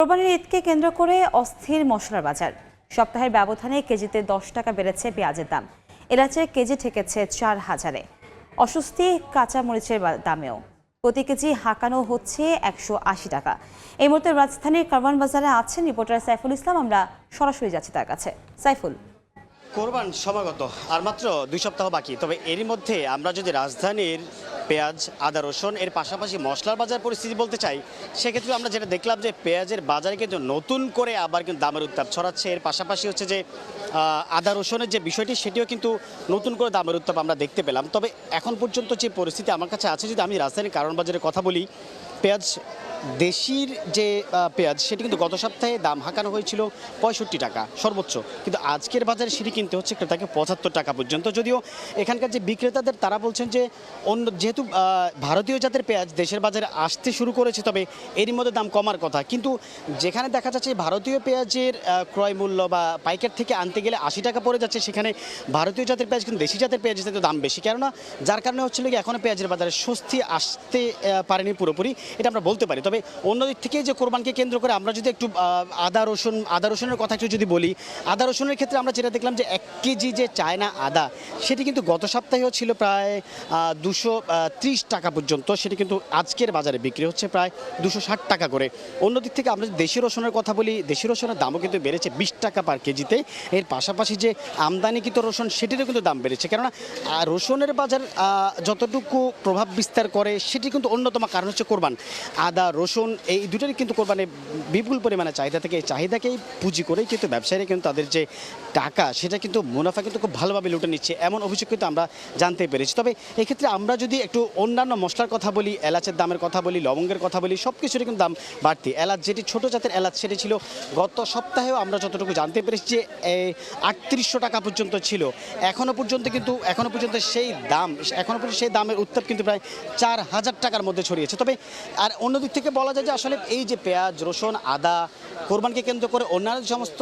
কোরবানির ঈদকে কেন্দ্র করে অস্থির মশলার বাজার। সপ্তাহের ব্যবধানে কেজিতে 10 টাকা বেড়েছে পেঁয়াজের দাম। এলাচের কেজি ঠেকেছে 4,000-এ। অস্বস্তি কাঁচা মরিচের দামেও। প্রতি কেজি হাঁকানো হচ্ছে 180 টাকা। এই মুহূর্তে রাজধানীর কারওয়ান বাজারে আছেন রিপোর্টার সাইফুল ইসলাম। আমরা সরাসরি যাচ্ছি তার কাছে। সাইফুল, কোরবান সমাগত আর মাত্র 2 সপ্তাহ বাকি, তবে এরই মধ্যে আমরা যদি রাজধানীর পেঁয়াজ, আদা, রসুন এর পাশাপাশি মশলার বাজার পরিস্থিতি বলতে চাই, সেক্ষেত্রে আমরা যেটা দেখলাম যে পেঁয়াজের বাজারে কিন্তু নতুন করে আবার কিন্তু দামের উত্তাপ ছড়াচ্ছে। এর পাশাপাশি হচ্ছে যে আদা রসুনের যে বিষয়টি সেটিও কিন্তু নতুন করে দামের উত্তাপ আমরা দেখতে পেলাম। তবে এখন পর্যন্ত যে পরিস্থিতি আমার কাছে আছে, যদি আমি রাজধানীর কারওয়ান বাজারের কথা বলি, পেঁয়াজ দেশির যে পেঁয়াজ সেটি কিন্তু গত সপ্তাহে দাম হাঁকানো হয়েছিল 65 টাকা সর্বোচ্চ, কিন্তু আজকের বাজারে সেটি কিনতে হচ্ছে ক্রেতাকে 75 টাকা পর্যন্ত। যদিও এখানকার যে বিক্রেতাদের তারা বলছেন যে যেহেতু ভারতীয় জাতের পেঁয়াজ দেশের বাজারে আসতে শুরু করেছে, তবে এরই মধ্যে দাম কমার কথা। কিন্তু যেখানে দেখা যাচ্ছে ভারতীয় পেঁয়াজের ক্রয় মূল্য বা পাইকার থেকে আনতে গেলে 80 টাকা পড়ে যাচ্ছে, সেখানে ভারতীয় জাতের পেঁয়াজ কিন্তু দেশি জাতের পেঁয়াজের থেকে দাম বেশি। কেননা যার কারণে হচ্ছিল কি এখনও পেঁয়াজের বাজারে স্বস্তি আসতে পারেনি পুরোপুরি, এটা আমরা বলতে পারি। তবে অন্যদিক থেকে যে কোরবানকে কেন্দ্র করে আমরা যদি একটু আদা রসুনের কথা একটু যদি বলি, আদা রসুনের ক্ষেত্রে আমরা যেটা দেখলাম যে 1 কেজি যে চায়না আদা সেটি কিন্তু গত সপ্তাহেও ছিল প্রায় 230 টাকা পর্যন্ত, সেটি কিন্তু আজকের বাজারে বিক্রি হচ্ছে প্রায় 260 টাকা করে। অন্যদিক থেকে আমরা দেশি রসুনের কথা বলি, দেশি রসুনের দামও কিন্তু বেড়েছে 20 টাকা পার কেজিতে। এর পাশাপাশি যে আমদানিকৃত রসুন সেটিরও কিন্তু দাম বেড়েছে, কেননা রসুনের বাজার যতটুকু প্রভাব বিস্তার করে সেটি কিন্তু অন্যতম কারণ হচ্ছে কোরবান। আদা রসুন এই দুটোরই কিন্তু কোরবানে বিপুল পরিমাণে চাহিদা থেকে, এই চাহিদাকেই পুঁজি করেই কিন্তু ব্যবসায়ীরা কিন্তু তাদের যে টাকা সেটা কিন্তু মুনাফা কিন্তু খুব ভালোভাবে লুটে নিচ্ছে, এমন অভিযোগ কিন্তু আমরা জানতে পেরেছি। তবে এক্ষেত্রে আমরা যদি একটু অন্যান্য মশলার কথা বলি, এলাচের দামের কথা বলি, লবঙ্গের কথা বলি, সব কিছুরই কিন্তু দাম বাড়তি। এলাচ যেটি ছোটো জাতের এলাচ সেটি ছিল গত সপ্তাহেও আমরা যতটুকু জানতে পেরেছি যে 3800 টাকা পর্যন্ত ছিল। এখনও পর্যন্ত সেই দামের উত্তাপ কিন্তু প্রায় 4000 টাকার মধ্যে ছড়িয়েছে। তবে আর অন্যদিক থেকে বলা যায় যে আসলে এই যে পেঁয়াজ, রসুন, আদা, কোরবানকে কেন্দ্র করে অন্যান্য সমস্ত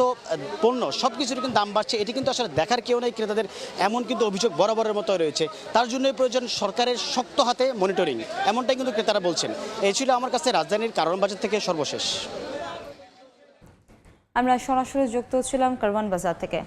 পণ্য সব কিছুর কিন্তু দাম বাড়ছে, এটি কিন্তু আসলে দেখার কেউ নেই ক্রেতাদের, এমন কিন্তু অভিযোগ বরাবরের মতো রয়েছে। তার জন্যই প্রয়োজন সরকারের শক্ত হাতে মনিটরিং, এমনটাই কিন্তু ক্রেতারা বলছেন। এই ছিল আমার কাছে রাজধানীর কারওয়ান বাজার থেকে সর্বশেষ। আমরা সরাসরি যুক্ত ছিলাম কারওয়ান বাজার থেকে।